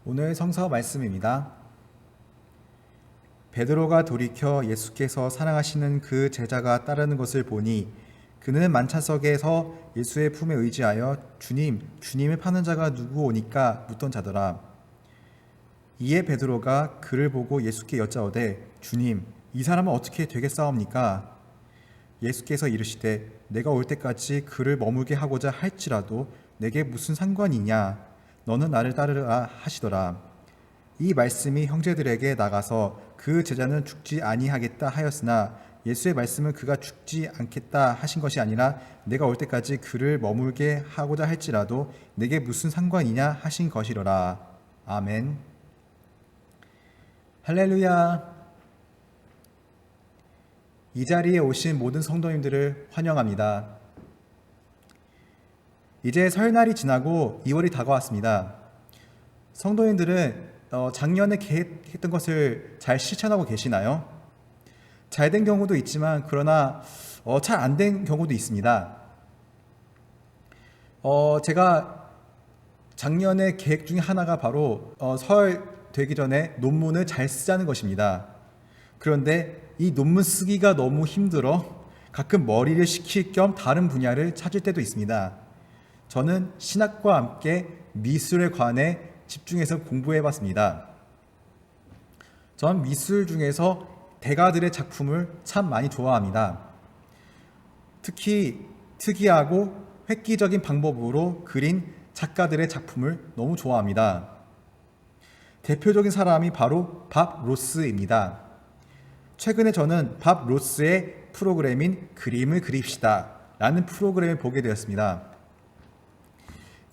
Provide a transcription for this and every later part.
오늘 성서 말씀입니다. 베드로가 돌이켜 예수께서 사랑하시는 그 제자가 따르는 것을 보니 그는 만찬석에서 예수의 품에 의지하여 주님을 파는 자가 누구오니까 묻던 자더라. 이에 베드로가 그를 보고 예수께 여짜오되 주님, 이 사람은 어떻게 되겠사옵니까? 예수께서 이르시되 내가 올 때까지 그를 머물게 하고자 할지라도 내게 무슨 상관이냐? 너는 나를 따르라 하시더라. 이 말씀이 형제들에게 나가서 그 제자는 죽지 아니하겠다 하였으나 예수의 말씀은 그가 죽지 않겠다 하신 것이 아니라 내가 올 때까지 그를 머물게 하고자 할지라도 내게 무슨 상관이냐 하신 것이로라. 아멘. 할렐루야. 이 자리에 오신 모든 성도님들을 환영합니다. 이제 설날이 지나고 2월이 다가왔습니다. 성도님들은 작년에 계획했던 것을 잘 실천하고 계시나요? 잘 된 경우도 있지만 그러나 잘 안 된 경우도 있습니다. 제가 작년에 계획 중에 하나가 바로 설 되기 전에 논문을 잘 쓰자는 것입니다. 그런데 이 논문 쓰기가 너무 힘들어 가끔 머리를 식힐 겸 다른 분야를 찾을 때도 있습니다. 저는 신학과 함께 미술에 관해 집중해서 공부해봤습니다. 전 미술 중에서 대가들의 작품을 참 많이 좋아합니다. 특히 특이하고 획기적인 방법으로 그린 작가들의 작품을 너무 좋아합니다. 대표적인 사람이 바로 밥 로스입니다. 최근에 저는 밥 로스의 프로그램인 그림을 그립시다 라는 프로그램을 보게 되었습니다.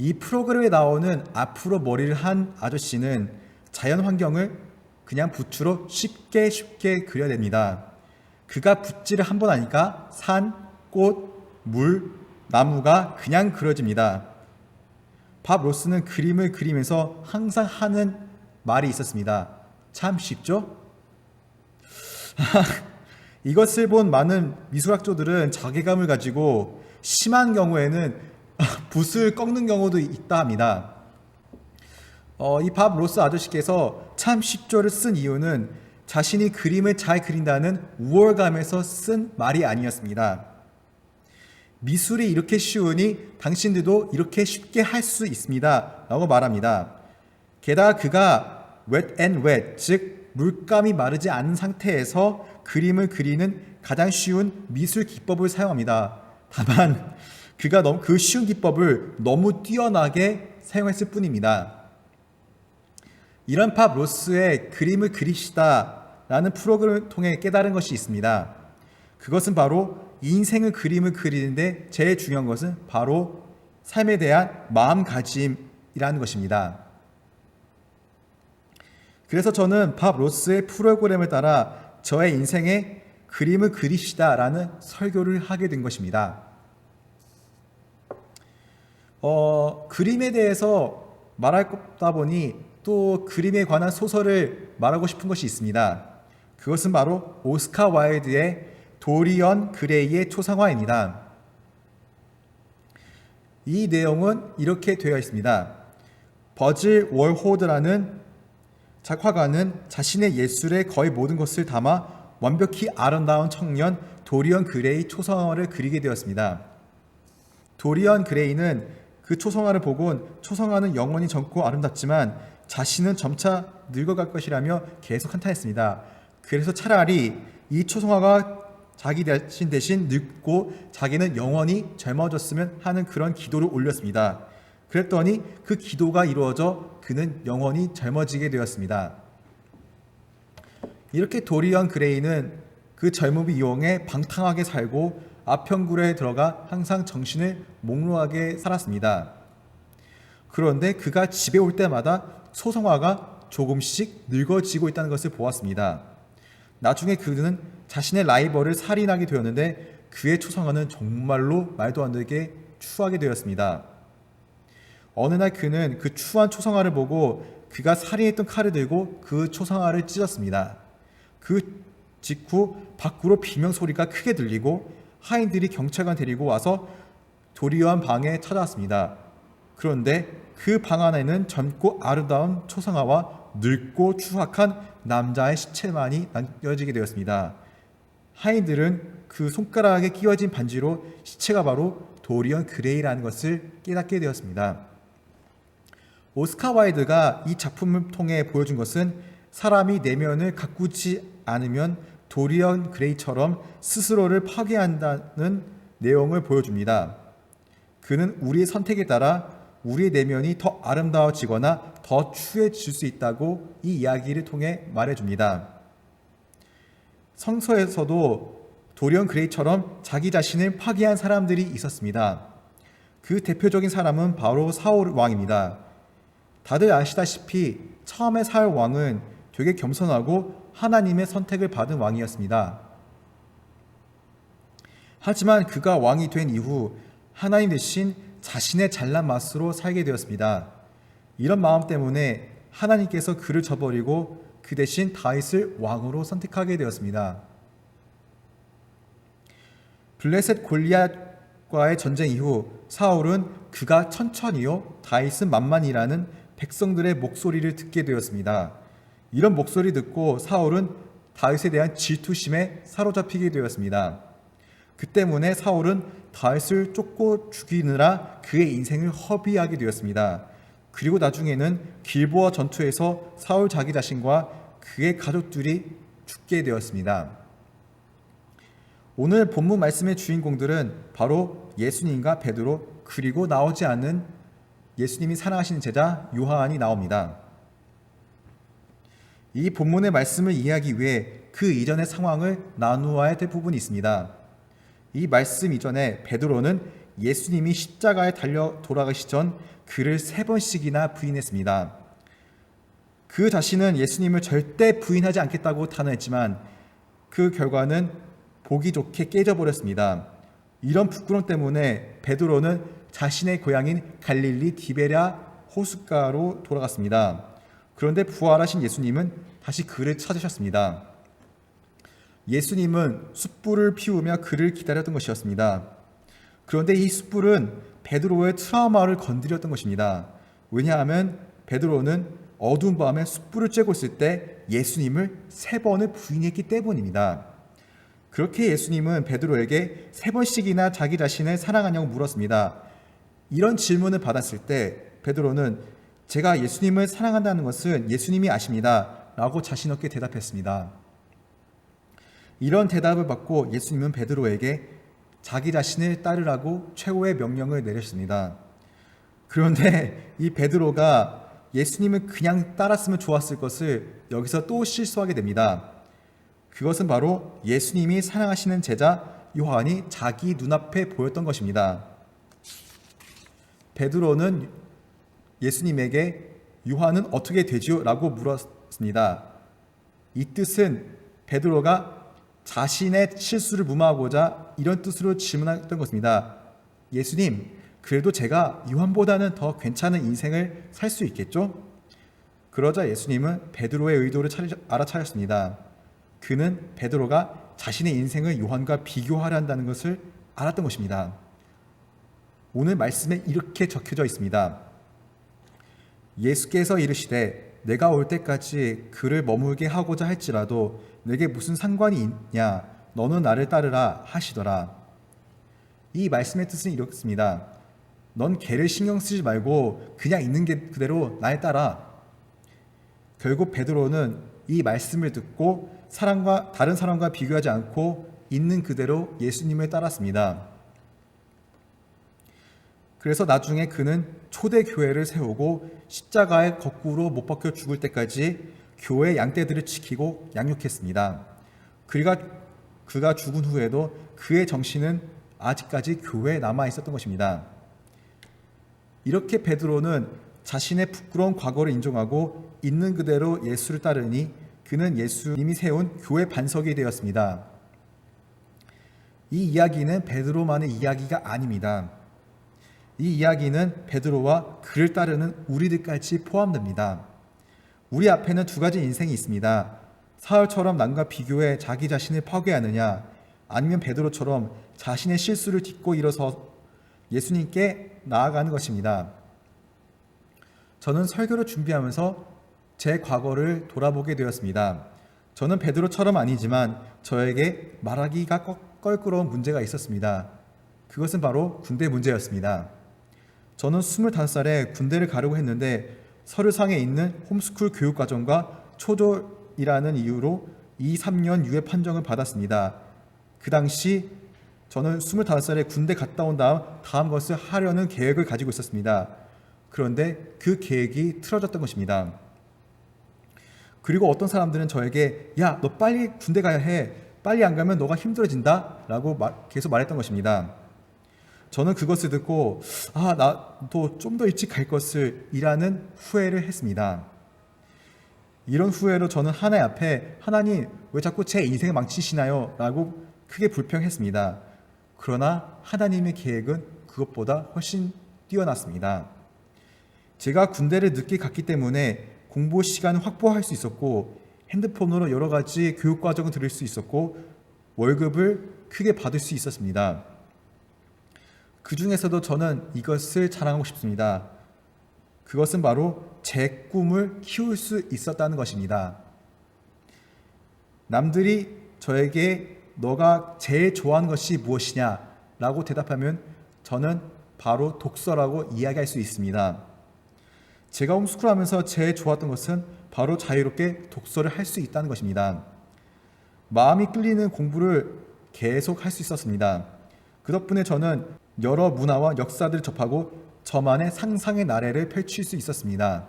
이 프로그램에 나오는 앞으로 머리를 한 아저씨는 자연 환경을 그냥 붓으로 쉽게 그려냅니다. 그가 붓질을 한 번 하니까 산, 꽃, 물, 나무가 그냥 그려집니다. 밥 로스는 그림을 그리면서 항상 하는 말이 있었습니다. 참 쉽죠? 이것을 본 많은 미술학조들은 자괴감을 가지고 심한 경우에는 붓을 꺾는 경우도 있다 합니다. 이 밥 로스 아저씨께서 참 쉽죠를 쓴 이유는 자신이 그림을 잘 그린다는 우월감에서 쓴 말이 아니었습니다. 미술이 이렇게 쉬우니 당신들도 이렇게 쉽게 할 수 있습니다 라고 말합니다. 게다가 그가 wet and wet, 즉 물감이 마르지 않은 상태에서 그림을 그리는 가장 쉬운 미술 기법을 사용합니다. 다만 그가 그 쉬운 기법을 너무 뛰어나게 사용했을 뿐입니다. 이런 밥 로스의 그림을 그립시다 라는 프로그램을 통해 깨달은 것이 있습니다. 그것은 바로 인생의 그림을 그리는데 제일 중요한 것은 바로 삶에 대한 마음가짐이라는 것입니다. 그래서 저는 밥 로스의 프로그램을 따라 저의 인생에 그림을 그립시다 라는 설교를 하게 된 것입니다. 그림에 대해서 말하다 보니 또 그림에 관한 소설을 말하고 싶은 것이 있습니다. 그것은 바로 오스카 와일드의 도리언 그레이의 초상화입니다. 이 내용은 이렇게 되어 있습니다. 버질 월호드라는 작화가는 자신의 예술의 거의 모든 것을 담아 완벽히 아름다운 청년 도리언 그레이 초상화를 그리게 되었습니다. 도리언 그레이는 그 초상화를 보곤 초상화는 영원히 젊고 아름답지만 자신은 점차 늙어갈 것이라며 계속 한탄했습니다. 그래서 차라리 이 초상화가 자기 대신 늙고 자기는 영원히 젊어졌으면 하는 그런 기도를 올렸습니다. 그랬더니 그 기도가 이루어져 그는 영원히 젊어지게 되었습니다. 이렇게 도리언 그레이는 그 젊음을 이용해 방탕하게 살고 아평굴에 들어가 항상 정신을 몽롱하게 살았습니다. 그런데 그가 집에 올 때마다 초상화가 조금씩 늙어지고 있다는 것을 보았습니다. 나중에 그는 자신의 라이벌을 살인하게 되었는데 그의 초상화는 정말로 말도 안 되게 추하게 되었습니다. 어느 날 그는 그 추한 초상화를 보고 그가 살인했던 칼을 들고 그 초상화를 찢었습니다. 그 직후 밖으로 비명소리가 크게 들리고 하인들이 경찰관 데리고 와서 도리언 방에 찾아왔습니다. 그런데 그 방 안에는 젊고 아름다운 초상화와 늙고 추악한 남자의 시체만이 남겨지게 되었습니다. 하인들은 그 손가락에 끼워진 반지로 시체가 바로 도리언 그레이라는 것을 깨닫게 되었습니다. 오스카 와일드가 이 작품을 통해 보여준 것은 사람이 내면을 가꾸지 않으면 도리언 그레이처럼 스스로를 파괴한다는 내용을 보여줍니다. 그는 우리의 선택에 따라 우리의 내면이 더 아름다워지거나 더 추해질 수 있다고 이 이야기를 통해 말해줍니다. 성서에서도 도리언 그레이처럼 자기 자신을 파괴한 사람들이 있었습니다. 그 대표적인 사람은 바로 사울 왕입니다. 다들 아시다시피 처음에 사울 왕은 되게 겸손하고 하나님의 선택을 받은 왕이었습니다. 하지만 그가 왕이 된 이후 하나님 대신 자신의 잘난 맛으로 살게 되었습니다. 이런 마음 때문에 하나님께서 그를 저버리고 그 대신 다윗을 왕으로 선택하게 되었습니다. 블레셋 골리앗과의 전쟁 이후 사울은 그가 천천히요 다윗은 만만이라는 백성들의 목소리를 듣게 되었습니다. 이런 목소리 듣고 사울은 다윗에 대한 질투심에 사로잡히게 되었습니다. 그 때문에 사울은 다윗을 쫓고 죽이느라 그의 인생을 허비하게 되었습니다. 그리고 나중에는 길보아 전투에서 사울 자기 자신과 그의 가족들이 죽게 되었습니다. 오늘 본문 말씀의 주인공들은 바로 예수님과 베드로 그리고 나오지 않는 예수님이 사랑하시는 제자 요한이 나옵니다. 이 본문의 말씀을 이해하기 위해 그 이전의 상황을 나누어야 될 부분이 있습니다. 이 말씀 이전에 베드로는 예수님이 십자가에 달려 돌아가시기 전 그를 3번씩이나 부인했습니다. 그 자신은 예수님을 절대 부인하지 않겠다고 단언했지만 그 결과는 보기 좋게 깨져버렸습니다. 이런 부끄러움 때문에 베드로는 자신의 고향인 갈릴리 디베랴 호숫가로 돌아갔습니다. 그런데 부활하신 예수님은 다시 그를 찾으셨습니다. 예수님은 숯불을 피우며 그를 기다렸던 것이었습니다. 그런데 이 숯불은 베드로의 트라우마를 건드렸던 것입니다. 왜냐하면 베드로는 어두운 밤에 숯불을 쬐고 있을 때 예수님을 3번을 부인했기 때문입니다. 그렇게 예수님은 베드로에게 3번씩이나 자기 자신을 사랑하냐고 물었습니다. 이런 질문을 받았을 때 베드로는 제가 예수님을 사랑한다는 것은 예수님이 아십니다 라고 자신 없게 대답했습니다. 이런 대답을 받고 예수님은 베드로에게 자기 자신을 따르라고 최후의 명령을 내렸습니다. 그런데 이 베드로가 예수님을 그냥 따랐으면 좋았을 것을 여기서 또 실수하게 됩니다. 그것은 바로 예수님이 사랑하시는 제자 요한이 자기 눈앞에 보였던 것입니다. 베드로는 예수님에게 요한은 어떻게 되지요? 라고 물었습니다. 이 뜻은 베드로가 자신의 실수를 무마하고자 이런 뜻으로 질문했던 것입니다. 예수님, 그래도 제가 요한보다는 더 괜찮은 인생을 살 수 있겠죠? 그러자 예수님은 베드로의 의도를 알아차렸습니다. 그는 베드로가 자신의 인생을 요한과 비교하려 한다는 것을 알았던 것입니다. 오늘 말씀에 이렇게 적혀져 있습니다. 예수께서 이르시되 내가 올 때까지 그를 머물게 하고자 할지라도 내게 무슨 상관이 있냐 너는 나를 따르라 하시더라. 이 말씀의 뜻은 이렇습니다. 넌 걔를 신경 쓰지 말고 그냥 있는 게 그대로 날 따라. 결국 베드로는 이 말씀을 듣고 다른 사람과 비교하지 않고 있는 그대로 예수님을 따랐습니다. 그래서 나중에 그는 초대 교회를 세우고 십자가에 거꾸로 못 박혀 죽을 때까지 교회 양떼들을 지키고 양육했습니다. 그가 죽은 후에도 그의 정신은 아직까지 교회에 남아 있었던 것입니다. 이렇게 베드로는 자신의 부끄러운 과거를 인정하고 있는 그대로 예수를 따르니 그는 예수님이 세운 교회 반석이 되었습니다. 이 이야기는 베드로만의 이야기가 아닙니다. 이 이야기는 베드로와 그를 따르는 우리들까지 포함됩니다. 우리 앞에는 2가지 인생이 있습니다. 사울처럼 남과 비교해 자기 자신을 파괴하느냐, 아니면 베드로처럼 자신의 실수를 딛고 일어서 예수님께 나아가는 것입니다. 저는 설교를 준비하면서 제 과거를 돌아보게 되었습니다. 저는 베드로처럼 아니지만 저에게 말하기가 껄끄러운 문제가 있었습니다. 그것은 바로 군대 문제였습니다. 저는 25살에 군대를 가려고 했는데 서류상에 있는 홈스쿨 교육과정과 초졸이라는 이유로 2, 3년 유예 판정을 받았습니다. 그 당시 저는 25살에 군대 갔다 온 다음 것을 하려는 계획을 가지고 있었습니다. 그런데 그 계획이 틀어졌던 것입니다. 그리고 어떤 사람들은 저에게 야, 너 빨리 군대 가야 해. 빨리 안 가면 너가 힘들어진다. 라고 계속 말했던 것입니다. 저는 그것을 듣고 나도 좀 더 일찍 갈 것을 이라는 후회를 했습니다. 이런 후회로 저는 하나님 앞에 하나님 왜 자꾸 제 인생을 망치시나요? 라고 크게 불평했습니다. 그러나 하나님의 계획은 그것보다 훨씬 뛰어났습니다. 제가 군대를 늦게 갔기 때문에 공부 시간을 확보할 수 있었고 핸드폰으로 여러 가지 교육 과정을 들을 수 있었고 월급을 크게 받을 수 있었습니다. 그 중에서도 저는 이것을 자랑하고 싶습니다. 그것은 바로 제 꿈을 키울 수 있었다는 것입니다. 남들이 저에게 너가 제일 좋아하는 것이 무엇이냐 라고 대답하면 저는 바로 독서라고 이야기할 수 있습니다. 제가 홈스쿨 하면서 제일 좋았던 것은 바로 자유롭게 독서를 할 수 있다는 것입니다. 마음이 끌리는 공부를 계속 할 수 있었습니다. 그 덕분에 저는 여러 문화와 역사들을 접하고 저만의 상상의 나래를 펼칠 수 있었습니다.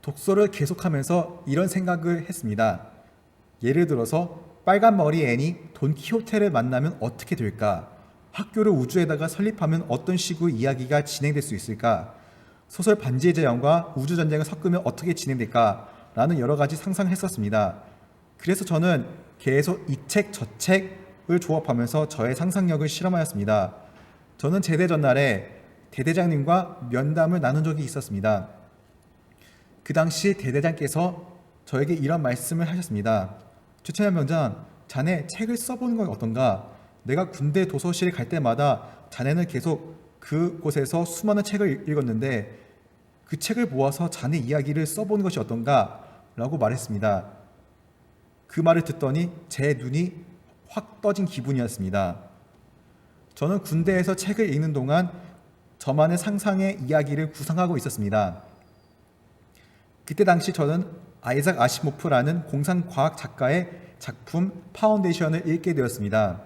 독서를 계속하면서 이런 생각을 했습니다. 예를 들어서 빨간 머리 앤이 돈키호테를 만나면 어떻게 될까? 학교를 우주에다가 설립하면 어떤 식으로 이야기가 진행될 수 있을까? 소설 반지의 제왕과 우주전쟁을 섞으면 어떻게 진행될까? 라는 여러 가지 상상을 했었습니다. 그래서 저는 계속 이 책 저 책을 조합하면서 저의 상상력을 실험하였습니다. 저는 제대 전날에 대대장님과 면담을 나눈 적이 있었습니다. 그 당시 대대장께서 저에게 이런 말씀을 하셨습니다. 최천현 병장, 자네 책을 써보는 건 어떤가? 내가 군대 도서실에 갈 때마다 자네는 계속 그곳에서 수많은 책을 읽었는데 그 책을 모아서 자네 이야기를 써보는 것이 어떤가? 라고 말했습니다. 그 말을 듣더니 제 눈이 확 떠진 기분이었습니다. 저는 군대에서 책을 읽는 동안 저만의 상상의 이야기를 구상하고 있었습니다. 그때 당시 저는 아이작 아시모프라는 공상과학 작가의 작품 파운데이션을 읽게 되었습니다.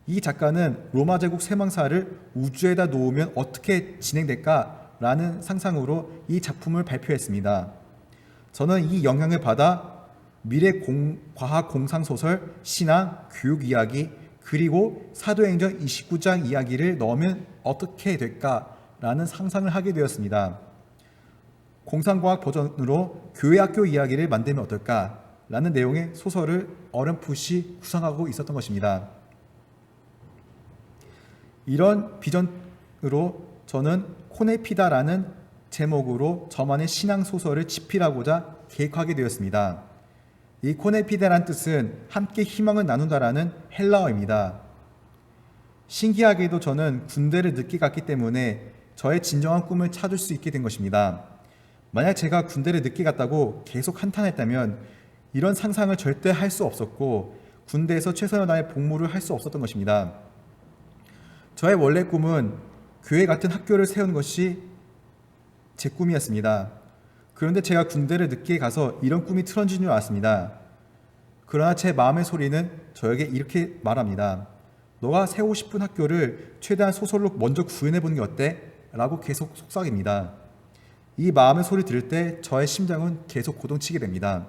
이 작가는 로마 제국 쇠망사를 우주에다 놓으면 어떻게 진행될까라는 상상으로 이 작품을 발표했습니다. 저는 이 영향을 받아 미래 과학 공상 소설, 신화, 교육 이야기, 그리고 사도행전 29장 이야기를 넣으면 어떻게 될까라는 상상을 하게 되었습니다. 공상과학 버전으로 교회학교 이야기를 만들면 어떨까라는 내용의 소설을 어렴풋이 구상하고 있었던 것입니다. 이런 비전으로 저는 코네피다라는 제목으로 저만의 신앙소설을 집필하고자 계획하게 되었습니다. 이 코네피다라는 뜻은 함께 희망을 나눈다라는 헬라어입니다. 신기하게도 저는 군대를 늦게 갔기 때문에 저의 진정한 꿈을 찾을 수 있게 된 것입니다. 만약 제가 군대를 늦게 갔다고 계속 한탄했다면 이런 상상을 절대 할 수 없었고 군대에서 최선을 다해 복무를 할 수 없었던 것입니다. 저의 원래 꿈은 교회 같은 학교를 세우는 것이 제 꿈이었습니다. 그런데 제가 군대를 늦게 가서 이런 꿈이 틀어진 줄 알았습니다. 그러나 제 마음의 소리는 저에게 이렇게 말합니다. 너가 세우고 싶은 학교를 최대한 소설로 먼저 구현해보는 게 어때? 라고 계속 속삭입니다. 이 마음의 소리 들을 때 저의 심장은 계속 고동치게 됩니다.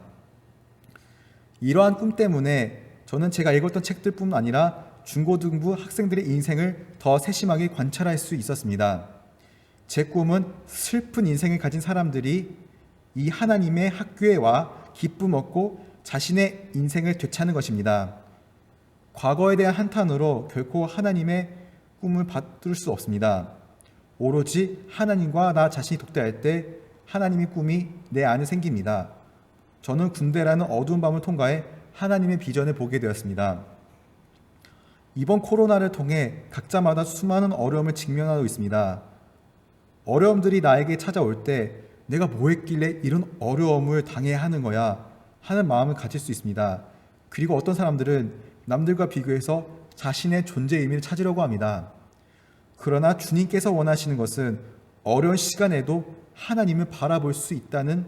이러한 꿈 때문에 저는 제가 읽었던 책들뿐 아니라 중고등부 학생들의 인생을 더 세심하게 관찰할 수 있었습니다. 제 꿈은 슬픈 인생을 가진 사람들이 이 하나님의 학교에 와 기쁨 얻고 자신의 인생을 되찾는 것입니다. 과거에 대한 한탄으로 결코 하나님의 꿈을 받을 수 없습니다. 오로지 하나님과 나 자신이 독대할 때 하나님의 꿈이 내 안에 생깁니다. 저는 군대라는 어두운 밤을 통과해 하나님의 비전을 보게 되었습니다. 이번 코로나를 통해 각자마다 수많은 어려움을 직면하고 있습니다. 어려움들이 나에게 찾아올 때 내가 뭐 했길래 이런 어려움을 당해야 하는 거야 하는 마음을 가질 수 있습니다. 그리고 어떤 사람들은 남들과 비교해서 자신의 존재의 의미를 찾으려고 합니다. 그러나 주님께서 원하시는 것은 어려운 시간에도 하나님을 바라볼 수 있다는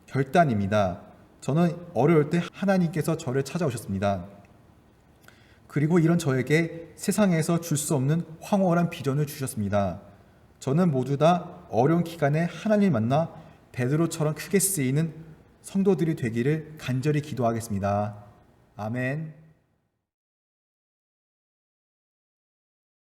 결단입니다. 저는 어려울 때 하나님께서 저를 찾아오셨습니다. 그리고 이런 저에게 세상에서 줄 수 없는 황홀한 비전을 주셨습니다. 저는 모두 다 어려운 기간에 하나님을 만나 베드로처럼 크게 쓰이는 성도들이 되기를 간절히 기도하겠습니다. 아멘.